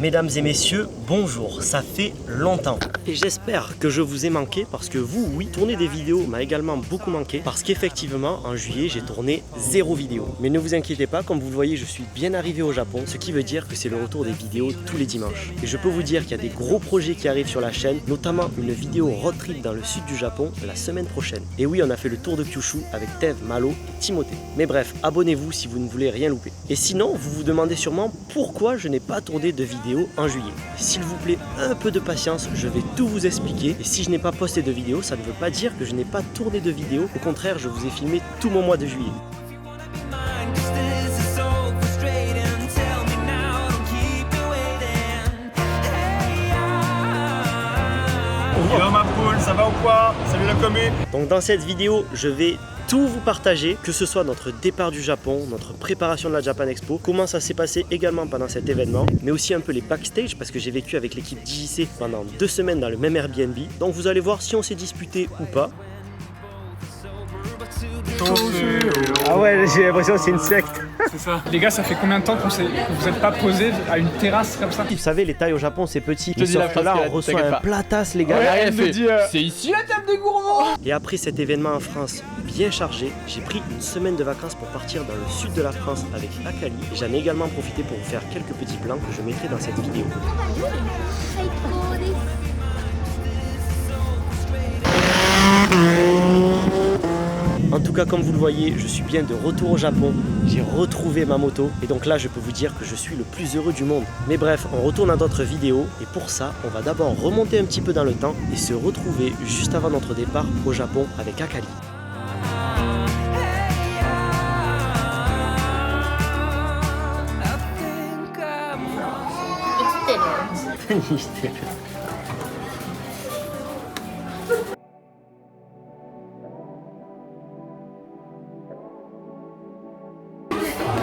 Mesdames et messieurs, bonjour, ça fait longtemps. Et j'espère que je vous ai manqué parce que vous, oui, tourner des vidéos m'a également beaucoup manqué parce qu'effectivement, en juillet, j'ai tourné 0 vidéo. Mais ne vous inquiétez pas, comme vous le voyez, je suis bien arrivé au Japon, ce qui veut dire que c'est le retour des vidéos tous les dimanches. Et je peux vous dire qu'il y a des gros projets qui arrivent sur la chaîne, notamment une vidéo road trip dans le sud du Japon la semaine prochaine. Et oui, on a fait le tour de Kyushu avec Tev, Malo et Timothée. Mais bref, abonnez-vous si vous ne voulez rien louper. Et sinon, vous vous demandez sûrement pourquoi je n'ai pas tourné de vidéo en juillet. S'il vous plaît, un peu de patience, je vais tout vous expliquer. Et si je n'ai pas posté de vidéo, ça ne veut pas dire que je n'ai pas tourné de vidéo. Au contraire, je vous ai filmé tout mon mois de juillet. Yo ma poule, ça va ou quoi? Salut la commu. Donc dans cette vidéo, je vais tout vous partager, que ce soit notre départ du Japon, notre préparation de la Japan Expo, comment ça s'est passé également pendant cet événement, mais aussi un peu les backstage parce que j'ai vécu avec l'équipe d'JC pendant 2 semaines dans le même Airbnb. Donc vous allez voir si on s'est disputé ou pas. Ah ouais, j'ai l'impression que c'est une secte. C'est ça. Les gars, ça fait combien de temps que vous n'êtes pas posé à une terrasse comme ça? Vous savez, les tailles au Japon, c'est petit. Mais sauf que là, on reçoit un platasse, les gars. C'est ici la table des gourmands. Et après cet événement en France bien chargé, j'ai pris une semaine de vacances pour partir dans le sud de la France avec Akali. J'en ai également profité pour vous faire quelques petits plans que je mettrai dans cette vidéo. En tout cas, comme vous le voyez, je suis bien de retour au Japon. J'ai retrouvé ma moto et donc là, je peux vous dire que je suis le plus heureux du monde. Mais bref, on retourne à d'autres vidéos et pour ça, on va d'abord remonter un petit peu dans le temps et se retrouver juste avant notre départ au Japon avec Akali.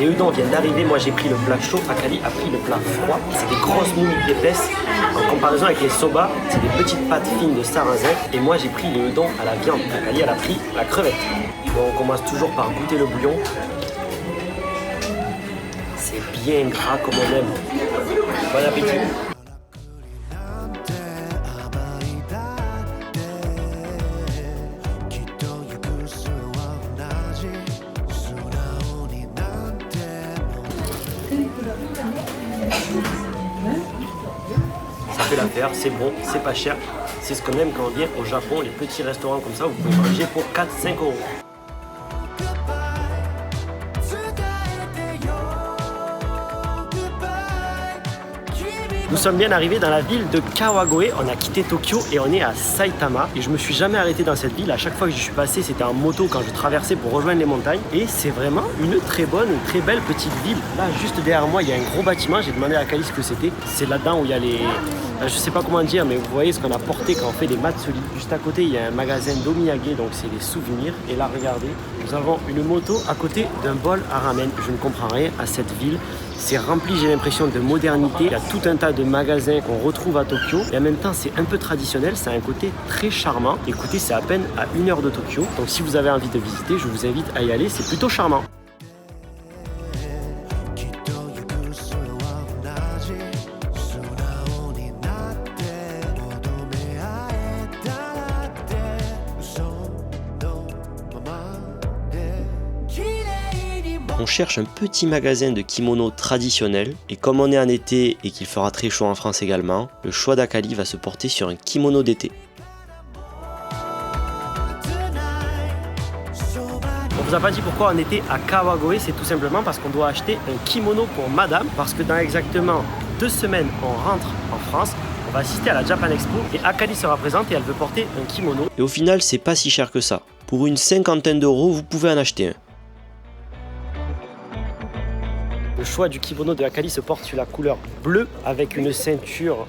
Les udon viennent d'arriver, moi j'ai pris le plat chaud, Akali a pris le plat froid. C'est des grosses moules épaisses en comparaison avec les soba, c'est des petites pâtes fines de sarrasin. Et moi j'ai pris les udon à la viande, Akali elle a pris la crevette. Bon, on commence toujours par goûter le bouillon. C'est bien gras comme on aime. Bon appétit. Ça fait l'affaire, c'est bon, c'est pas cher. C'est ce qu'on aime quand on vient au Japon, les petits restaurants comme ça, vous pouvez manger pour 4-5 €. Nous sommes bien arrivés dans la ville de Kawagoe, on a quitté Tokyo et on est à Saitama. Et je me suis jamais arrêté dans cette ville, à chaque fois que j'y suis passé c'était en moto quand je traversais pour rejoindre les montagnes. Et c'est vraiment une très bonne, une très belle petite ville. Là juste derrière moi il y a un gros bâtiment, j'ai demandé à Akali ce que c'était. C'est là-dedans où il y a les... je sais pas comment dire mais vous voyez ce qu'on a porté quand on fait des matsuri. Juste à côté il y a un magasin d'omiyage, donc c'est des souvenirs. Et là regardez, nous avons une moto à côté d'un bol à ramen. Je ne comprends rien à cette ville. C'est rempli, j'ai l'impression, de modernité. Il y a tout un tas de magasins qu'on retrouve à Tokyo. Et en même temps, c'est un peu traditionnel. Ça a un côté très charmant. Écoutez, c'est à peine à 1 heure de Tokyo. Donc si vous avez envie de visiter, je vous invite à y aller. C'est plutôt charmant. On cherche un petit magasin de kimonos traditionnels et comme on est en été et qu'il fera très chaud en France également, le choix d'Akali va se porter sur un kimono d'été. On vous a pas dit pourquoi on était à Kawagoe, c'est tout simplement parce qu'on doit acheter un kimono pour madame parce que dans exactement 2 semaines on rentre en France. On va assister à la Japan Expo et Akali sera présente et elle veut porter un kimono. Et au final c'est pas si cher que ça. Pour une 50aine d'euros vous pouvez en acheter un. Le choix du kimono de Akali se porte sur la couleur bleue avec une ceinture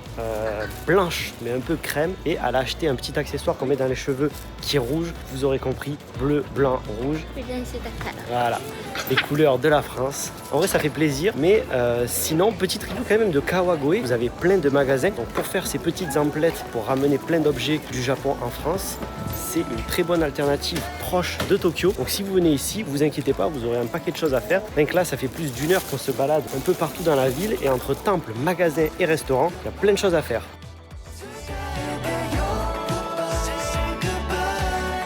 blanche mais un peu crème et elle a acheté un petit accessoire qu'on met dans les cheveux qui est rouge, vous aurez compris, bleu, blanc, rouge. Voilà, les couleurs de la France. En vrai ça fait plaisir mais sinon petite review quand même de Kawagoe, vous avez plein de magasins donc pour faire ces petites emplettes pour ramener plein d'objets du Japon en France, c'est une très bonne alternative proche de Tokyo. Donc si vous venez ici, vous inquiétez pas, vous aurez un paquet de choses à faire. Donc là ça fait plus d'1 heure qu'on se balade un peu partout dans la ville et entre temples, magasins et restaurants, il y a plein de choses à faire.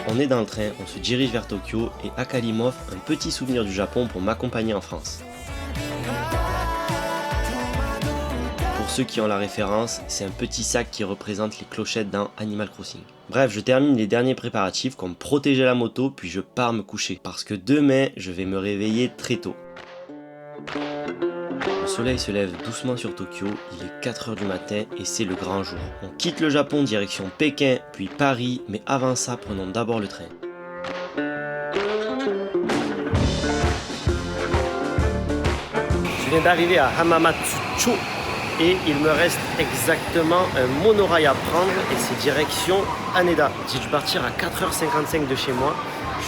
On est dans le train, on se dirige vers Tokyo et Akali m'offre un petit souvenir du Japon pour m'accompagner en France. Pour ceux qui ont la référence, c'est un petit sac qui représente les clochettes dans Animal Crossing. Bref, je termine les derniers préparatifs comme protéger la moto puis je pars me coucher parce que demain je vais me réveiller très tôt. Le soleil se lève doucement sur Tokyo, il est 4 h du matin et c'est le grand jour. On quitte le Japon direction Pékin, puis Paris, mais avant ça, prenons d'abord le train. Je viens d'arriver à Hamamatsucho et il me reste exactement un monorail à prendre et c'est direction Haneda. J'ai dû partir à 4 h 55 de chez moi.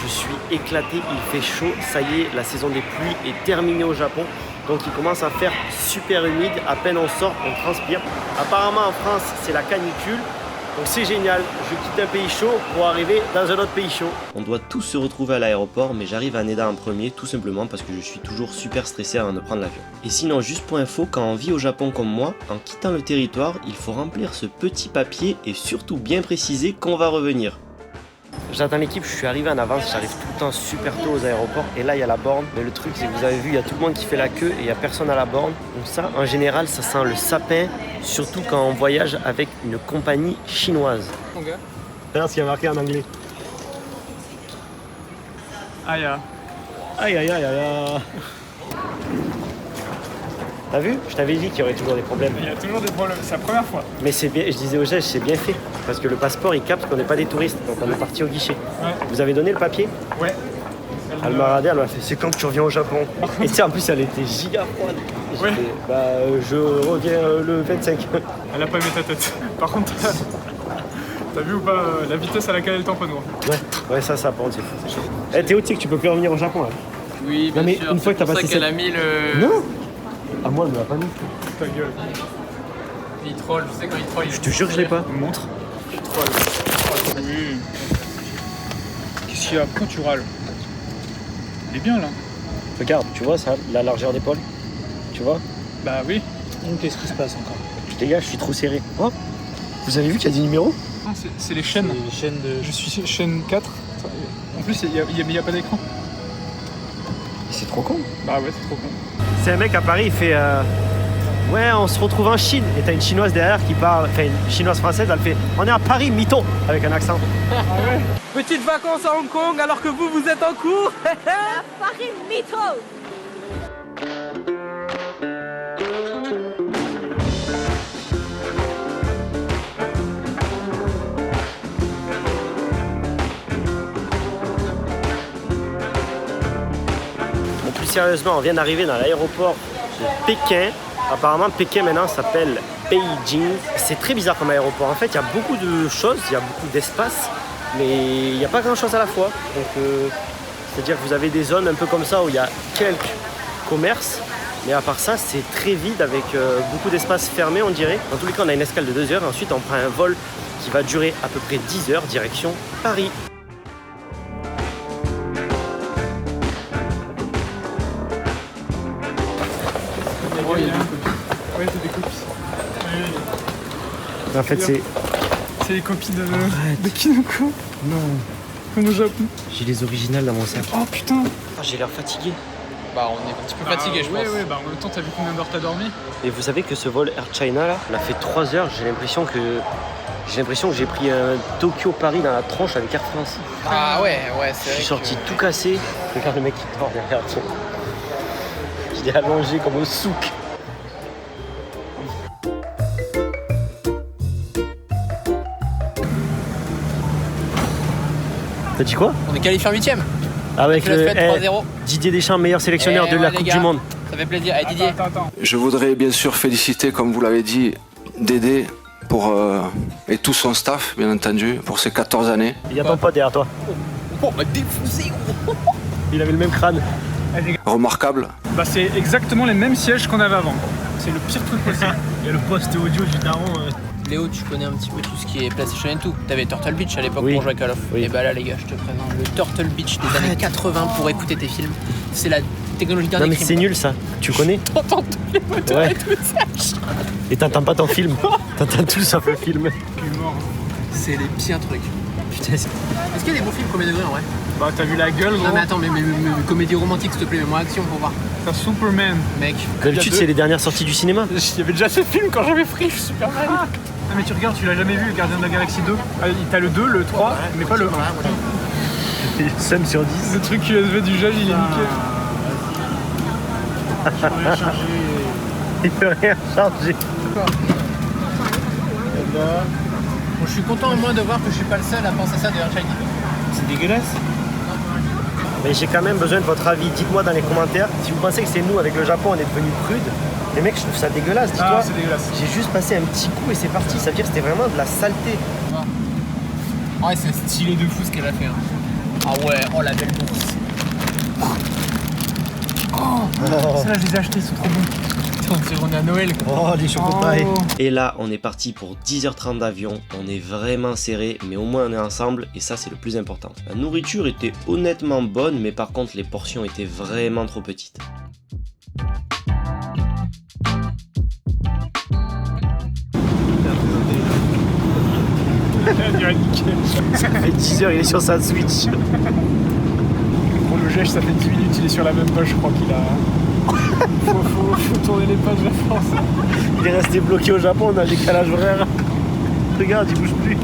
Je suis éclaté, il fait chaud, ça y est, la saison des pluies est terminée au Japon. Donc il commence à faire super humide, à peine on sort, on transpire. Apparemment en France, c'est la canicule, donc c'est génial. Je quitte un pays chaud pour arriver dans un autre pays chaud. On doit tous se retrouver à l'aéroport, mais j'arrive à Haneda en premier, tout simplement parce que je suis toujours super stressé avant de prendre l'avion. Et sinon, juste pour info, quand on vit au Japon comme moi, en quittant le territoire, il faut remplir ce petit papier et surtout bien préciser qu'on va revenir. J'attends l'équipe, je suis arrivé en avance, j'arrive tout le temps super tôt aux aéroports et là il y a la borne. Mais le truc c'est que vous avez vu, il y a tout le monde qui fait la queue et il n'y a personne à la borne. Donc ça, en général, ça sent le sapin, surtout quand on voyage avec une compagnie chinoise. Mon gars. Regarde ce qu'il y a marqué en anglais. Aïe. Aïe aïe aïe aïe. T'as vu? Je t'avais dit qu'il y aurait toujours des problèmes. Il y a toujours des problèmes, c'est la première fois. Mais c'est bien, je disais au geste, c'est bien fait. Parce que le passeport il capte qu'on n'est pas des touristes, donc on est parti au guichet. Ouais. Vous avez donné le papier? Ouais. Elle m'a regardé, elle m'a fait c'est quand que tu reviens au Japon? Et tu sais, en plus elle était giga froide. Ouais. Je reviens le 25. Elle a pas aimé ta tête. Par contre, t'as vu ou pas la vitesse à laquelle elle tamponne? Ouais, ça par contre c'est fou. Eh Théo, tu sais que tu peux plus revenir au Japon là. Oui, bien Non, mais sûr. une fois que t'as c'est pour passé ça qu'elle cette- a mis le... Non. Ah moi elle me l'a pas mis. Ta gueule. Il troll, je sais quand il troll. Je te jure que je l'ai pas. Montre. Oui. Qu'est-ce qu'il y a? Pourquoi tu râles? Il est bien là. Regarde, tu vois ça, la largeur d'épaule. Tu vois? Bah oui. Qu'est-ce qui se passe encore? Les gars, je suis trop serré. Oh, vous avez vu qu'il y a des numéros? Non, c'est les chaînes. Les chaînes de... Je suis chaîne 4. En plus, il y a pas d'écran. C'est trop con. Bah ouais, c'est trop con. C'est un mec à Paris, il fait ouais, on se retrouve en Chine. Et t'as une chinoise derrière qui parle, enfin une chinoise française, elle fait on est à Paris, mytho, avec un accent. Petites vacances à Hong Kong alors que vous êtes en cours. Paris mytho. Bon, plus sérieusement, on vient d'arriver dans l'aéroport de Pékin. Apparemment, Pékin maintenant s'appelle Beijing. C'est très bizarre comme aéroport. En fait, il y a beaucoup de choses, il y a beaucoup d'espace, mais il n'y a pas grand chose à la fois. Donc, c'est-à-dire que vous avez des zones un peu comme ça où il y a quelques commerces, mais à part ça, c'est très vide avec beaucoup d'espace fermé, on dirait. Dans tous les cas, on a une escale de 2 heures et ensuite on prend un vol qui va durer à peu près 10 heures, direction Paris. Oh, il y a des copies. Ouais, c'est des copies. En fait, c'est... C'est les copies de Kinoko. Non, Comme au Japon. j'ai les originales dans mon sac. Oh putain. Ah, j'ai l'air fatigué. Bah on est un petit peu fatigué, je pense. Ouais, bah en même temps, t'as vu combien d'heures t'as dormi? Et vous savez que ce vol Air China là, on a fait 3 heures, j'ai l'impression que j'ai pris un Tokyo-Paris dans la tronche avec Air France. Ah ouais, Je c'est suis vrai sorti que... tout cassé. Regarde le mec qui dort derrière. Je l'ai allongé comme au souk. T'as dit quoi? On est qualifié en 8ème. Avec La le fête 3-0. Didier Deschamps, meilleur sélectionneur de la les Coupe gars, du Monde. Ça fait plaisir. Allez Didier. Attends. Je voudrais bien sûr féliciter, comme vous l'avez dit, Dédé et tout son staff, bien entendu, pour ces 14 années. Il y a ton pote derrière toi. Oh, on m'a défoncé. Il avait le même crâne. Remarquable. Bah c'est exactement les mêmes sièges qu'on avait avant. C'est le pire truc possible. Il y a le poste audio du daron. Léo, tu connais un petit peu tout ce qui est PlayStation et tout. T'avais Turtle Beach à l'époque Oui. pour jouer à Call of. Oui. Et bah là les gars, je te présente le Turtle Beach des années 80 pour écouter tes films. C'est la technologie Non dernier mais cri. c'est nul ça, tu connais? T'entends tous les moteurs Ouais. et tout ça. Et t'entends pas ton film, t'entends tout sauf le film. C'est les pires trucs. Putain, est-ce qu'il y a des bons films premier degré en vrai? Bah t'as vu la gueule gros. Non mais attends, mais comédie romantique s'il te plaît, mais moi action pour voir. T'as Superman. Mec. D'habitude c'est les dernières sorties du cinéma. Il y avait déjà ce film quand j'avais pris Superman. Ah mais tu regardes, tu l'as jamais vu, le Gardien de la Galaxie 2. Ah, t'as le 2, le 3, mais pas le 1. Somme sur 10. Le truc USB du gel, il est niqué. Il peut rien changer. Bon, je suis content au moins de voir que je suis pas le seul à penser ça de Air China. C'est dégueulasse. Mais j'ai quand même besoin de votre avis. Dites-moi dans les commentaires si vous pensez que c'est nous avec le Japon, on est devenu prude. Les mecs, je trouve ça dégueulasse. Dis-toi, Ah, c'est dégueulasse. j'ai juste passé un petit coup et c'est parti. Ça veut dire que c'était vraiment de la saleté. Ouais, c'est stylé de fou ce qu'elle a fait. Hein. Ah ouais, oh la belle bourse. Ceux-là, je les ai achetés, ils sont trop bons. Putain, on dirait on est à Noël quoi. Oh, les chocopailles. Oh. Et là, on est parti pour 10h30 d'avion. On est vraiment serré, mais au moins on est ensemble et ça, c'est le plus important. La nourriture était honnêtement bonne, mais par contre, les portions étaient vraiment trop petites. Ça fait 10h, il est sur sa Switch. Pour le gèche, ça fait 10 minutes, il est sur la même page, je crois qu'il a. faut tourner les pages, je pense. Il est resté bloqué au Japon, on a un décalage horaire. Regarde, il bouge plus.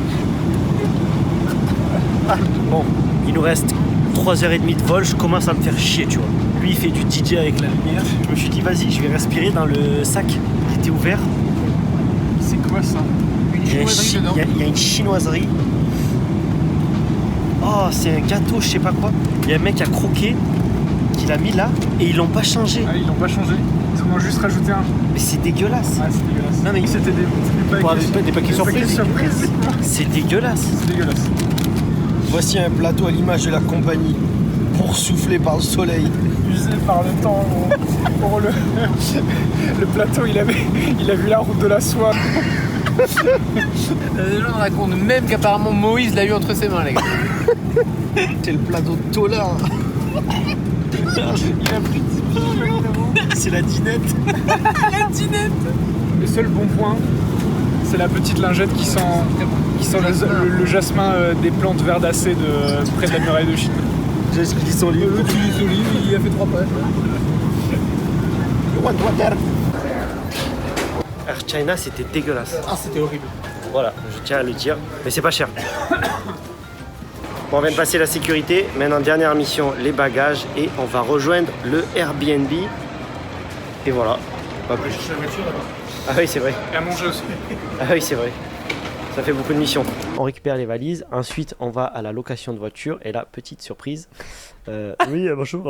Ah, bon, il nous reste 3h30 de vol, je commence à me faire chier, tu vois. Lui, il fait du DJ avec la lumière. Je me suis dit, vas-y, je vais respirer dans le sac qui était ouvert. C'est quoi ça? Il y a, il y a une chinoiserie. Oh, c'est un gâteau, je sais pas quoi. Il y a un mec qui a croqué, qui l'a mis là, et ils l'ont pas changé. Ah, ils l'ont pas changé. Ils en ont juste rajouté un. Mais c'est dégueulasse. Ah, c'est dégueulasse. Non, mais c'était des paquets surprises. C'est dégueulasse. C'est dégueulasse. Voici un plateau à l'image de la compagnie, boursouflé par le soleil. Usé par le temps. Pour le plateau, il a vu la route de la soie. Les gens racontent même qu'apparemment Moïse l'a eu entre ses mains les gars. C'est le plateau de Tola. Il a pris 10 piges. C'est la dinette. La dinette. Le seul bon point, c'est la petite lingette qui sent le jasmin des plantes verdacées près de la muraille de Chine. J'ai écrit son livre. Le petit olive, il a fait 3 pages. Air China, c'était dégueulasse. Ah c'était horrible. Voilà, je tiens à le dire. Mais c'est pas cher. Bon, on vient de passer la sécurité. Maintenant, dernière mission, les bagages. Et on va rejoindre le Airbnb. Et voilà. Pas plus. Chercher la voiture là-bas. Ah oui, c'est vrai. Et à manger aussi. Ah oui, c'est vrai. Ça fait beaucoup de missions. On récupère les valises. Ensuite, on va à la location de voiture. Et là, petite surprise. Oui, bonjour.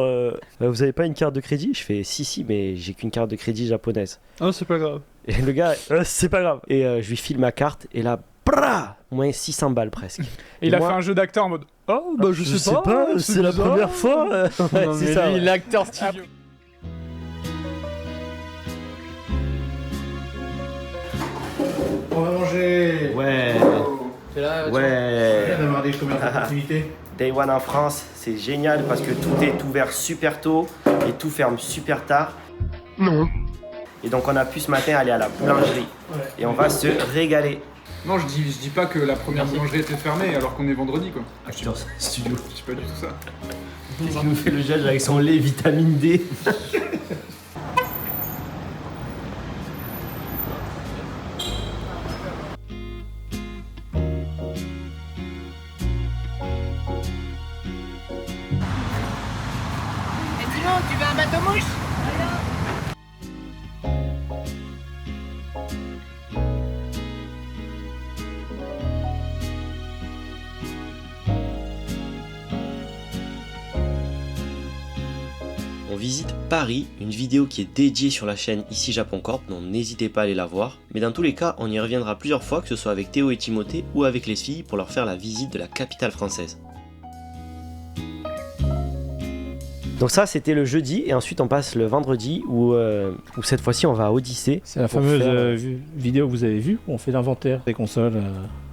Vous avez pas une carte de crédit? Je fais si, mais j'ai qu'une carte de crédit japonaise. Oh, c'est pas grave. Et le gars, c'est pas grave. Et je lui file ma carte. Et là, brrr, moins 600 balles presque. Et il a moi- fait un jeu d'acteur en mode. Oh, bah je sais pas, c'est la bizarre. première fois. Ouais, Non, c'est mais ça. lui, Ouais. l'acteur studio. On va manger. Ouais. C'est là, Ouais. On va avoir des commerces d'opportunité. Day One en France, c'est génial parce que tout est ouvert super tôt et tout ferme super tard. Non. Et donc on a pu ce matin aller à la boulangerie et on va se régaler. Non, je dis pas que la première boulangerie était fermée alors qu'on est vendredi quoi. Acteur studio. Je dis pas du tout ça. Qu'est-ce qu'il nous fait le gel avec son lait vitamine D? Et dis-donc, tu veux un bateau mouche? On visite Paris, une vidéo qui est dédiée sur la chaîne Ici Japon Corp, donc n'hésitez pas à aller la voir. Mais dans tous les cas, on y reviendra plusieurs fois, que ce soit avec Théo et Timothée ou avec les filles, pour leur faire la visite de la capitale française. Donc ça, c'était le jeudi, et ensuite on passe le vendredi, où cette fois-ci on va à Odyssée. C'est la pour fameuse faire- vidéo que vous avez vue où on fait l'inventaire des consoles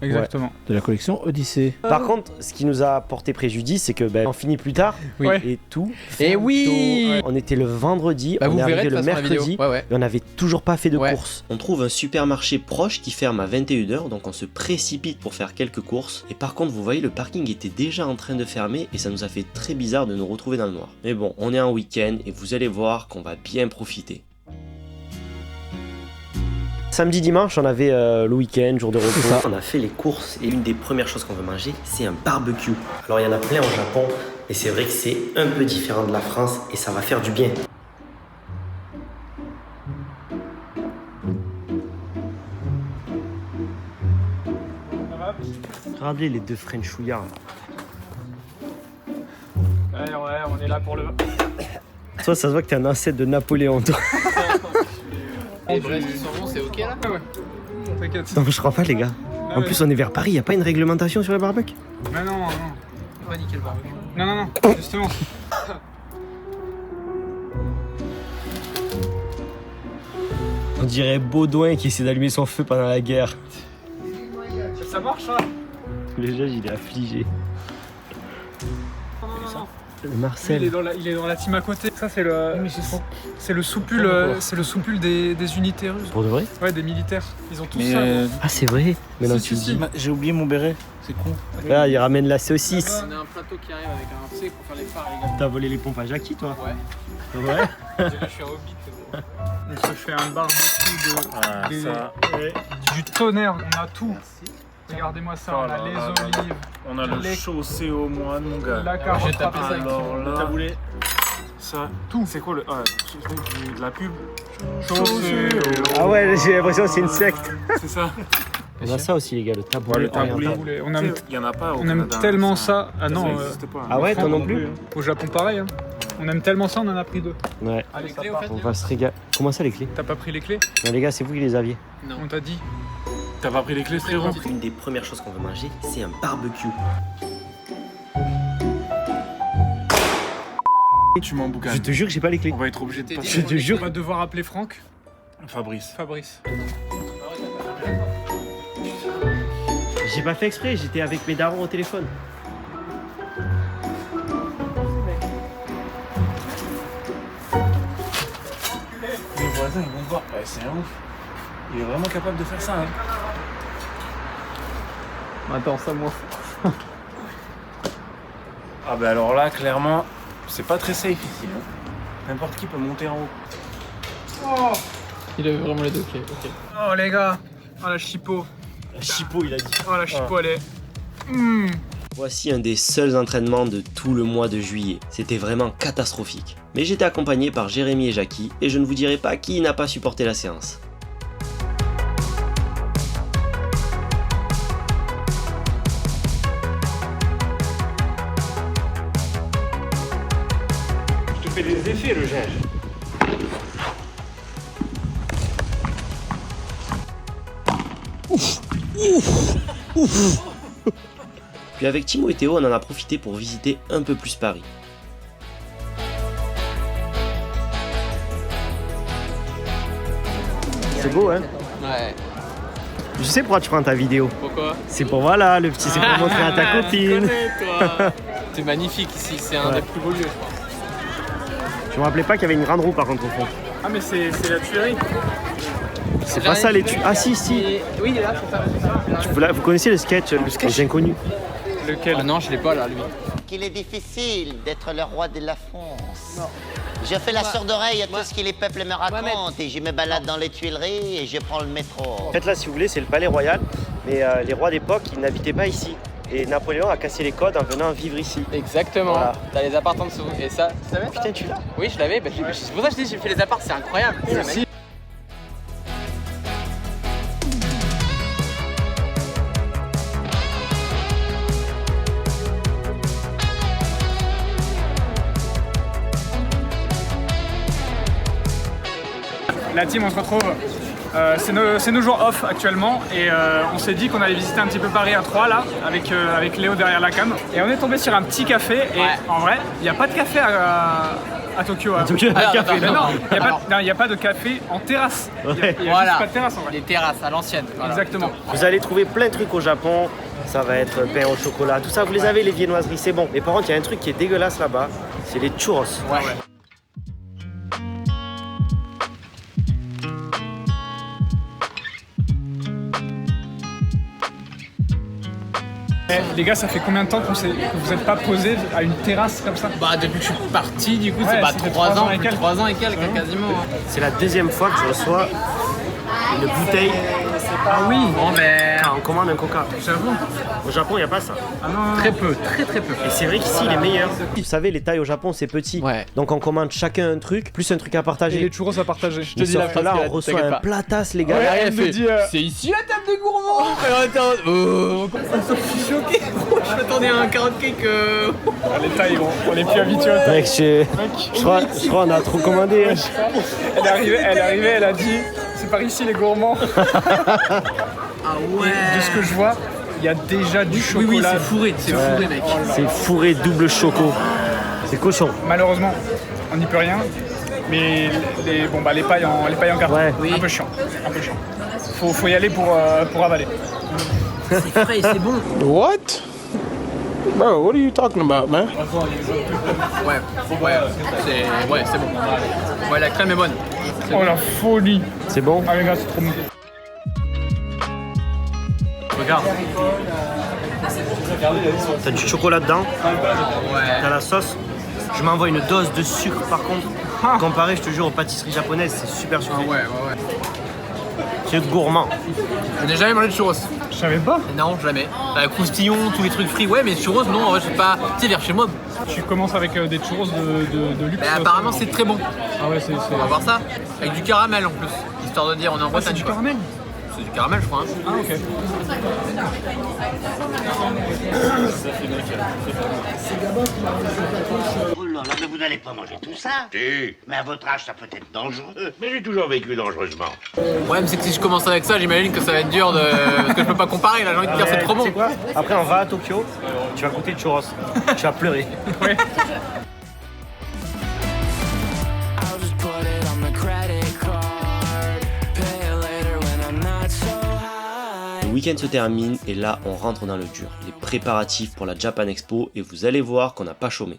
Exactement. De la collection Odyssée. Par contre, ce qui nous a porté préjudice, c'est que on finit plus tard Oui. et tout. Et ferme oui tôt. On était le vendredi, Bah on vous est verrez arrivé de le toute façon la mercredi. vidéo. Ouais. Et on n'avait toujours pas fait de Ouais. courses. On trouve un supermarché proche qui ferme à 21h, donc on se précipite pour faire quelques courses. Et par contre, vous voyez, le parking était déjà en train de fermer et ça nous a fait très bizarre de nous retrouver dans le noir. Mais bon, on est en week-end et vous allez voir qu'on va bien profiter. Samedi, dimanche, on avait le week-end, jour de repos. On a fait les courses et une des premières choses qu'on veut manger, c'est un barbecue. Alors il y en a plein au Japon et c'est vrai que c'est un peu différent de la France et ça va faire du bien. Regardez les deux frenchouillards. Ouais, on est là pour le. Toi, ça se voit que t'es un ancêtre de Napoléon, toi. Et bref, ils sont bons, c'est ok là? Ouais. T'inquiète. Non, je crois pas, les gars. En plus, on est vers Paris, y a pas une réglementation sur le barbecue? Mais non. On va niquer le barbecue. Non, justement. On dirait Baudouin qui essaie d'allumer son feu pendant la guerre. Ça marche, hein? Le juge, il est affligé. Non. Le Il Marcel. est dans la team à côté. Ça, c'est le soupule des unités russes. Pour de vrai? Ouais, des militaires. Ils ont tous Mais ça. Ah, c'est vrai. Mais non, Si, tu le si, dis. j'ai oublié mon béret. C'est con. Là, il ramène la saucisse. On a un plateau qui arrive avec un C pour faire les phares, les gars. T'as volé les pompes à Jackie, toi? Ouais. Ouais. Déjà, je suis un hobbit, c'est bon. Donc, je fais un barbecue Ah, ça. du tonnerre. On a tout. Regardez-moi ça. Oh On a là les là. olives, On a le Les- chaussé au moine, mon gars. la carotte j'ai tapé ça avec Alors râpée, là, taboulé, ça, tout. C'est quoi le. Ah, de la pub. chaussée. Ah ouais, j'ai l'impression que c'est une secte. C'est ça. On a ça aussi, les gars, le taboulet. le taboulé. oriental. On aime, Il y en a pas au on aime Canada, tellement ça. Ah non, n'existe pas. Ah ouais, toi non au plus? Au Japon, pareil. Hein. On aime tellement ça, on en a pris 2. Ouais. Allez, Les ça clés, au part. fait, On va se régaler. Comment ça, les clés? T'as pas pris les clés? Non, les gars, c'est vous qui les aviez. Non. On t'a dit. T'as pas pris les clés, frérot? Une des premières choses qu'on veut manger, c'est un barbecue. Tu m'en boucanes. Je te jure que j'ai pas les clés. On va être obligé de Je passer. Je te jure. On va devoir appeler Franck. Fabrice. Fabrice. J'ai pas fait exprès, j'étais avec mes darons au téléphone. Les voisins, ils vont voir. Ouais, c'est un ouf. Il est vraiment capable de faire ça, hein. Attends, ça, moi. Ah bah alors là, clairement, c'est pas très safe ici. Hein. N'importe qui peut monter en haut. Il avait vraiment les deux clés, ok. Oh les gars. Oh la chipot. Chipot, il a dit. Oh la chipot, elle est. Voici un des seuls entraînements de tout le mois de juillet. C'était vraiment catastrophique. Mais j'étais accompagné par Jérémy et Jackie, et je ne vous dirai pas qui n'a pas supporté la séance. Je te fais des effets, le ginge. Puis avec Timo et Théo, on en a profité pour visiter un peu plus Paris. C'est beau, hein? Ouais. Je sais pourquoi tu prends ta vidéo. Pourquoi? C'est pour, voilà, le petit, c'est pour montrer à ta copine. C'est magnifique ici, c'est un Ouais. des plus beaux lieux, je crois. Je me rappelais pas qu'il y avait une grande roue par contre au fond. Ah mais c'est la tuerie. C'est pas ça les tu. Ah si, si. Oui, il est là, c'est ça. Vous connaissez le sketch, Les Inconnus? Lequel? Ah non, je l'ai pas là, lui. Qu'il est difficile d'être le roi de la France. Je fais la sourde oreille à tout ce que les peuples me racontent et je me balade dans les Tuileries et je prends le métro. En fait là, si vous voulez, c'est le palais royal, mais les rois d'époque, ils n'habitaient pas ici. Et Napoléon a cassé les codes en venant vivre ici. Exactement. Voilà. T'as les apparts en dessous. Et ça, tu savais ça? Putain, tu l'as? Oui, je l'avais. Bah, c'est pour ça que je dis j'ai fait les apparts, c'est incroyable. C'est magnifique. La team, on se retrouve C'est nos jours off actuellement et on s'est dit qu'on allait visiter un petit peu Paris à 3 là avec Léo derrière la cam et on est tombé sur un petit café et en vrai il n'y a pas de café à Tokyo. À Tokyo, il n'y a pas de café en terrasse. Il y a juste pas de terrasse en vrai. Les terrasses à l'ancienne. Voilà. Exactement. Vous allez trouver plein de trucs au Japon. Ça va être pain au chocolat, tout ça, vous les avez les viennoiseries, c'est bon. Mais par contre, il y a un truc qui est dégueulasse là-bas, c'est les churros. Ouais. Les gars, ça fait combien de temps que vous n'êtes pas posés à une terrasse comme ça? Bah depuis que je suis parti, du coup, Ouais, c'est pas ça fait 3 ans, et plus de quelques. 3 ans et quelques quasiment. C'est la deuxième fois que je reçois une bouteille. Ah oui. Bon mais Quand on commande un coca. J'avoue. Au Japon, il n'y a pas ça. Ah non. très peu, très peu. Et c'est vrai qu'ici, il est meilleur. Vous savez, les tailles au Japon, c'est petit. Ouais. Donc on commande chacun un truc, plus un truc à Et partager. les churros à partager. Je te Mais dis la sauf que phrase là, qu'il a on dit, reçoit t'inquiète un pas. platasse, les gars. Ouais, Elle elle me fait, dit, c'est ici la table des gourmands. Et on était en je suis choqué, gros. Je m'attendais à un carrot cake. Les tailles, on est plus habitués aux tailles. Mec, je crois on a trop commandé. Hein. Elle est arrivée, elle a dit c'est par ici les gourmands. Ah ouais. De ce que je vois, il y a déjà du chocolat. Oui, c'est fourré, mec. C'est fourré double choco. C'est cochon. Malheureusement, on n'y peut rien. Mais les pailles en carton, Ouais. Oui. un peu chiant. Faut y aller pour avaler. C'est frais, c'est bon. What? Bro, what are you talking about, man? Ouais, c'est bon. Ouais, la crème est bonne. Oh la folie. C'est bon? Ah les gars, c'est trop bon. Regarde. T'as du chocolat dedans, Ouais. t'as la sauce. Je m'envoie une dose de sucre par contre. Comparé, je te jure, aux pâtisseries japonaises, c'est super sucré. Ouais. C'est gourmand. Je n'ai jamais mangé de churros. Je savais pas. Non, jamais. Croustillon, tous les trucs frits, ouais, mais churros, non, en vrai, je sais pas. Tu sais, vers chez moi, Tu commences avec des churros de luxe. apparemment, c'est très bon. Ah ouais, c'est. On va voir ça. Avec du caramel en plus. Histoire de dire, on est en C'est Bretagne. du quoi. caramel. C'est du caramel, je crois. Hein. Ah ok. Oh là là, mais vous n'allez pas manger tout ça. Si. Mais à votre âge, ça peut être dangereux. Mais j'ai toujours vécu dangereusement. Le problème, c'est que si je commence avec ça, j'imagine que ça va être dur de. Parce que je peux pas comparer, là, j'ai envie de dire, c'est trop bon. Tu sais quoi? Après, on va à Tokyo, tu vas goûter le churros. Tu vas pleurer. Ouais. Le week-end se termine et là, on rentre dans le dur. Les préparatifs pour la Japan Expo et vous allez voir qu'on n'a pas chômé.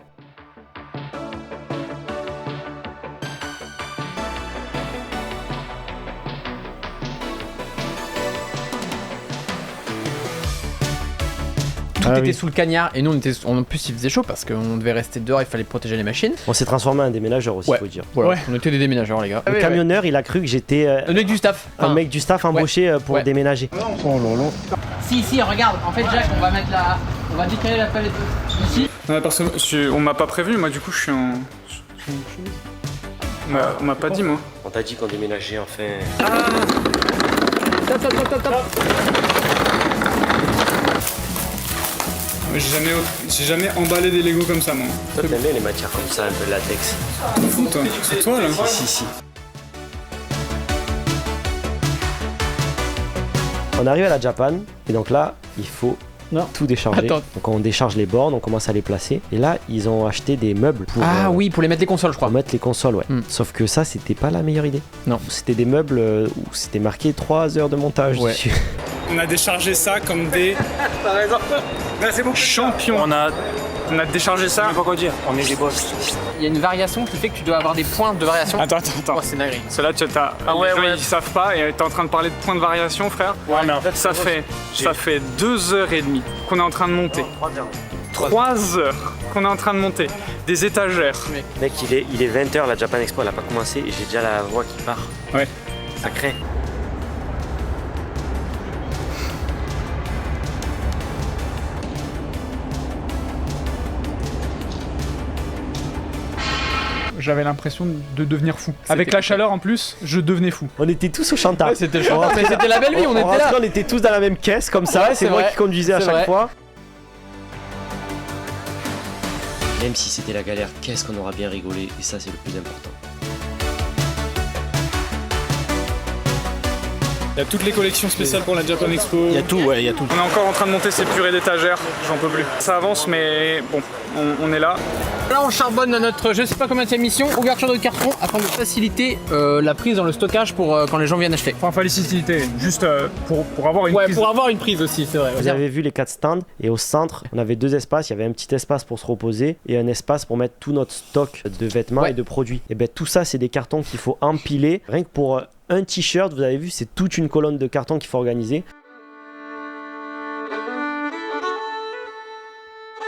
Tout Ah était oui. sous le cagnard et nous, en plus, il faisait chaud parce qu'on devait rester dehors, il fallait protéger les machines. On s'est transformé en déménageur aussi, Ouais. faut dire. Voilà, Ouais. on était des déménageurs, les gars. Le camionneur, il a cru que j'étais Le mec du staff. un mec du staff embauché pour Ouais. déménager. Si, regarde, en fait, Jacques, on va décaler la palette ici. Non, on m'a pas prévenu, moi du coup je suis en. On m'a pas dit moi. On t'a dit qu'on déménageait enfin. J'ai jamais emballé des Lego comme ça moi. Toi, t'aimes bien les matières comme ça, un peu latex. Fou toi. C'est toi là. Si. On arrive à la Japan et donc là, il faut tout décharger. Attends. Donc on décharge les bornes, on commence à les placer. Et là, ils ont acheté des meubles pour, Oui, pour les mettre les consoles, je crois. pour mettre les consoles, ouais. Sauf que ça, c'était pas la meilleure idée. Non. C'était des meubles où c'était marqué 3 heures de montage Ouais. dessus. On a déchargé ça comme des. Là c'est bon. Champions. On a déchargé ça. Pas quoi dire, on est des boss. Il y a une variation qui fait que tu dois avoir des points de variation. Attends. Oh, c'est dingue. Celle-là, les gens ils savent pas et t'es en train de parler de points de variation, frère. Ouais, mais en fait, Ça fait 2h30 qu'on est en train de monter. 3 heures qu'on est en train de monter. Des étagères. Mec, il est 20h, la Japan Expo, elle a pas commencé et j'ai déjà la voix qui part. Ouais. Ça craint. J'avais l'impression de devenir fou. Avec la chaleur en plus, je devenais fou. On était tous au chantage. C'était le chantage, mais c'était la belle vie, on était là. On était tous dans la même caisse comme ça, Ouais, c'est c'est moi vrai. qui conduisais à C'est chaque vrai. fois. Même si c'était la galère, qu'est-ce qu'on aura bien rigolé et ça c'est le plus important. Il y a toutes les collections spéciales pour la Japan Expo. Il y a tout, ouais, il y a tout. On est encore en train de monter ces purées d'étagères, j'en peux plus. Ça avance, mais bon, on est là. Là, on charbonne notre, je sais pas combien de mission, ouverture de carton afin de faciliter la prise dans le stockage pour quand les gens viennent acheter. Enfin, facilité, juste pour avoir une prise. Pour avoir une prise aussi, c'est vrai. Vous avez vu les 4 stands et au centre, on avait 2 espaces. Il y avait un petit espace pour se reposer et un espace pour mettre tout notre stock de vêtements et de produits. Et bien tout ça, c'est des cartons qu'il faut empiler. Rien que pour un t-shirt, vous avez vu, c'est toute une colonne de cartons qu'il faut organiser.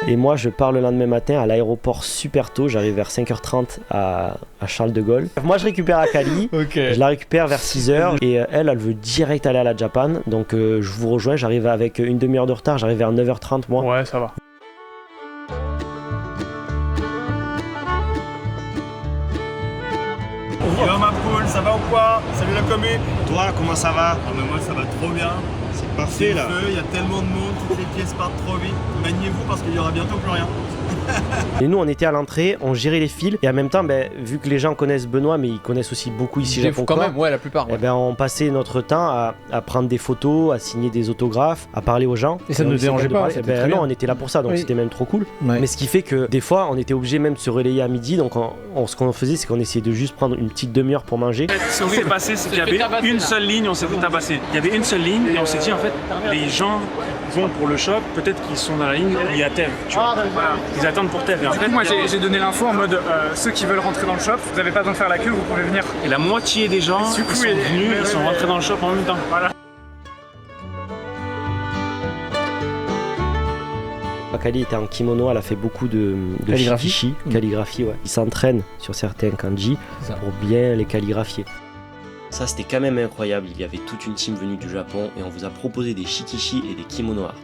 Et moi, je pars le lendemain matin à l'aéroport super tôt. J'arrive vers 5h30 à Charles de Gaulle. Moi, je récupère Akali. Okay. Je la récupère vers 6h. Et elle veut direct aller à la Japan. Donc, je vous rejoins. J'arrive avec une demi-heure de retard. J'arrive vers 9h30, moi. Ouais, ça va. Yo ma poule, ça va ou quoi? Salut la commu. Toi, comment ça va? Ah mais moi ça va trop bien. C'est parfait là. Il y a tellement de monde, toutes les pièces partent trop vite. Maniez-vous parce qu'il y aura bientôt plus rien. Et nous, on était à l'entrée, on gérait les fils. Et en même temps, vu que les gens connaissent Benoît, mais ils connaissent aussi beaucoup ici Japon quand Corps, même, ouais, la plupart. Ouais. on passait notre temps à prendre des photos, à signer des autographes, à parler aux gens. Et ça ne nous dérangeait pas, c'était très non, bien. on était là pour ça, donc Oui. c'était même trop cool. Ouais. Mais ce qui fait que des fois, on était obligé même de se relayer à midi. Donc ce qu'on faisait, c'est qu'on essayait de juste prendre une petite demi-heure pour manger. Ce qui s'est passé, c'est qu'il y avait une seule ligne, on s'est fait tabasser. Il y avait une seule ligne et on s'est dit en fait, les gens vont pour le shop, peut-être qu'ils sont dans la ligne où il y a Tev. Tu vois. Voilà. Ils attendent pour Tev. Et en fait, Moi, j'ai donné l'info en mode ceux qui veulent rentrer dans le shop, vous n'avez pas besoin de faire la queue, vous pouvez venir. et la moitié des gens Du coup, ils sont et- venus, ouais, ils sont ouais, rentrés dans le shop en même temps. Voilà. Akali était en kimono, elle a fait beaucoup de Calligraphie. shikishi, calligraphie, ouais. Il s'entraîne sur certains kanji pour bien les calligraphier. Ça, c'était quand même incroyable. Il y avait toute une team venue du Japon et on vous a proposé des shikishi et des kimono art.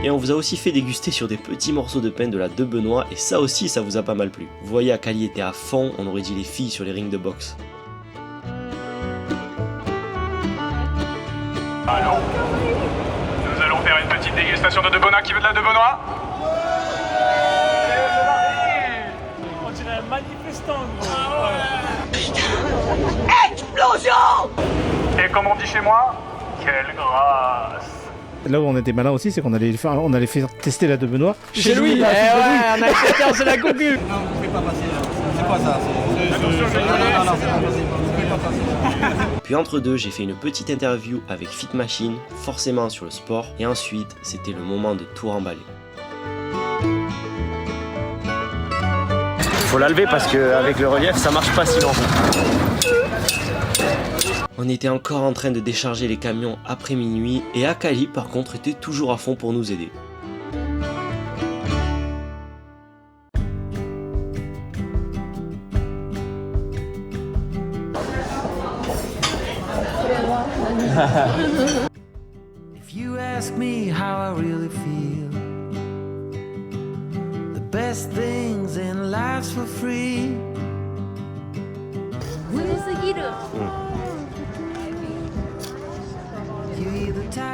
Et on vous a aussi fait déguster sur des petits morceaux de pain de la de Benoît et ça aussi, ça vous a pas mal plu. Vous voyez, Akali était à fond, on aurait dit les filles sur les rings de boxe. Allons. Nous allons faire une petite dégustation de Benoît. Qui veut de la de Benoît? On dirait un manifestant, Explosion! Et comme on dit chez moi, quelle grâce! Là où on était malin aussi, c'est qu'on allait faire tester la de Benoît. Chez Louis, là, chez Louis. on a chacun, c'est la concu. Non, vous pouvez pas passer là. C'est pas ça. Puis entre deux, j'ai fait une petite interview avec Fit Machine, forcément sur le sport, et ensuite, c'était le moment de tout remballer. Faut la lever parce qu'avec le relief, ça marche pas si longtemps. On était encore en train de décharger les camions après minuit, et Akali par contre était toujours à fond pour nous aider. If you ask me how I really feel, the best things in life's for free.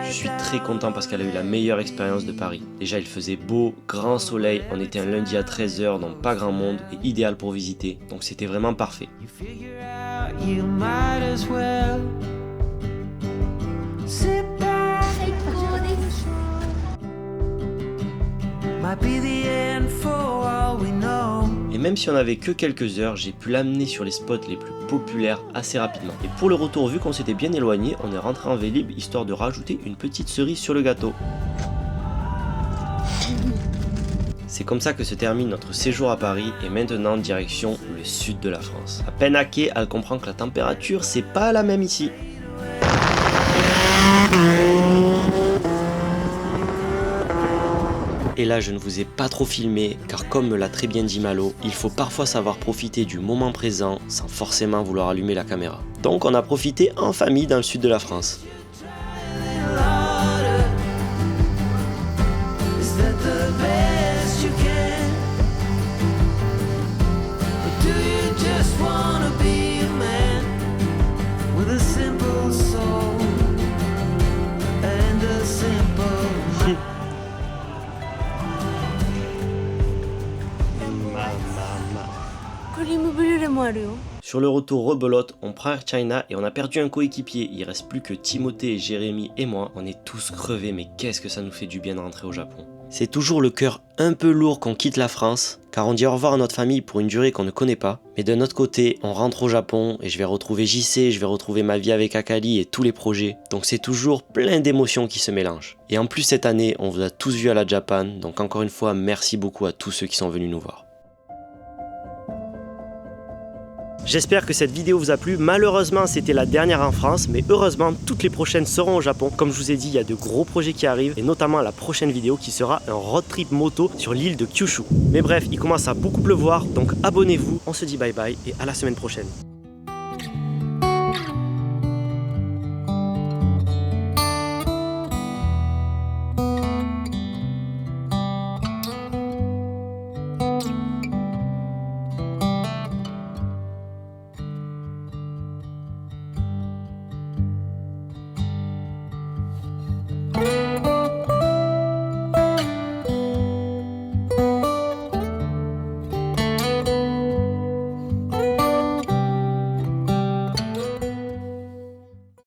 Je suis très content parce qu'elle a eu la meilleure expérience de Paris. Déjà il faisait beau, grand soleil, on était un lundi à 13h, donc pas grand monde et idéal pour visiter, donc c'était vraiment parfait. You might as well sit back. Might be the end for all we know. Et même si on avait que quelques heures, j'ai pu l'amener sur les spots les plus populaires assez rapidement. Et pour le retour, vu qu'on s'était bien éloigné, on est rentré en Vélib histoire de rajouter une petite cerise sur le gâteau. C'est comme ça que se termine notre séjour à Paris et maintenant direction le sud de la France. À peine à quai, elle comprend que la température c'est pas la même ici. Et là je ne vous ai pas trop filmé car comme me l'a très bien dit Malo, il faut parfois savoir profiter du moment présent sans forcément vouloir allumer la caméra. Donc on a profité en famille dans le sud de la France. Is that the best you can? Or do you just wanna be a man with a simple soul and a simple mind? Sur le retour rebelote, on prend Air China et on a perdu un coéquipier. Il reste plus que Timothée, Jérémy et moi. On est tous crevés, mais qu'est-ce que ça nous fait du bien de rentrer au Japon. C'est toujours le cœur un peu lourd qu'on quitte la France, car on dit au revoir à notre famille pour une durée qu'on ne connaît pas. Mais de notre côté, on rentre au Japon et je vais retrouver JC, je vais retrouver ma vie avec Akali et tous les projets. Donc c'est toujours plein d'émotions qui se mélangent. Et en plus cette année, on vous a tous vus à la Japan, donc encore une fois, merci beaucoup à tous ceux qui sont venus nous voir. J'espère que cette vidéo vous a plu. Malheureusement, c'était la dernière en France, mais heureusement, toutes les prochaines seront au Japon. Comme je vous ai dit, il y a de gros projets qui arrivent, et notamment la prochaine vidéo qui sera un road trip moto sur l'île de Kyushu. Mais bref, il commence à beaucoup pleuvoir, donc abonnez-vous. On se dit bye bye et à la semaine prochaine.